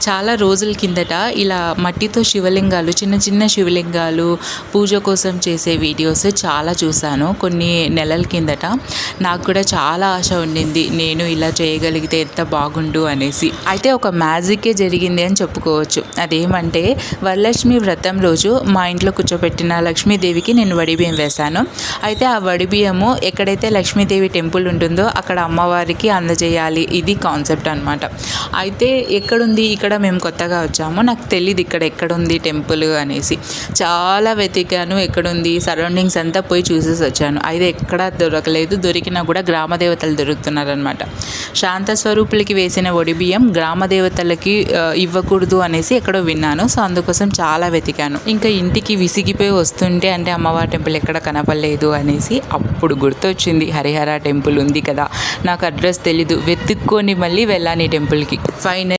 చాలా రోజుల కిందట ఇలా మట్టితో శివలింగాలు, చిన్న చిన్న శివలింగాలు పూజ కోసం చేసే వీడియోస్ చాలా చూశాను కొన్ని నెలల కిందట. నాకు కూడా చాలా ఆశ ఉండింది, నేను ఇలా చేయగలిగితే ఎంత బాగుండు అనేసి. అయితే ఒక మ్యాజికే జరిగింది అని చెప్పుకోవచ్చు. అదేమంటే వరలక్ష్మి వ్రతం రోజు మా ఇంట్లో కూర్చోబెట్టిన లక్ష్మీదేవికి నేను వడిబియ్యం వేశాను. అయితే ఆ వడిబియ్యము ఎక్కడైతే లక్ష్మీదేవి టెంపుల్ ఉంటుందో అక్కడ అమ్మవారికి అందజేయాలి. ఇది కాన్సెప్ట్ అనమాట. అయితే ఎక్కడుంది, ఇక్కడ మేము కొత్తగా వచ్చాము, నాకు తెలియదు ఇక్కడ ఎక్కడుంది టెంపుల్ అనేసి. చాలా వెతికాను ఎక్కడుంది, సరౌండింగ్స్ అంతా పోయి చూసేసి వచ్చాను. అయితే ఎక్కడా దొరకలేదు. దొరికినా కూడా గ్రామ దేవతలు దొరుకుతున్నారనమాట. శాంత స్వరూపులకి వేసిన ఒడిబియ్యం గ్రామ దేవతలకి ఇవ్వకూడదు అనేసి ఎక్కడో విన్నాను. సో అందుకోసం చాలా వెతికాను. ఇంకా ఇంటికి విసిగిపోయి వస్తుంటే అంటే అమ్మవారి టెంపుల్ ఎక్కడ కనపడలేదు అనేసి అప్పుడు గుర్తొచ్చింది, హరిహర టెంపుల్ ఉంది కదా, నాకు అడ్రస్ తెలీదు, వెతుక్కొని మళ్ళీ వెళ్ళాను ఈ టెంపుల్కి. ఫైనల్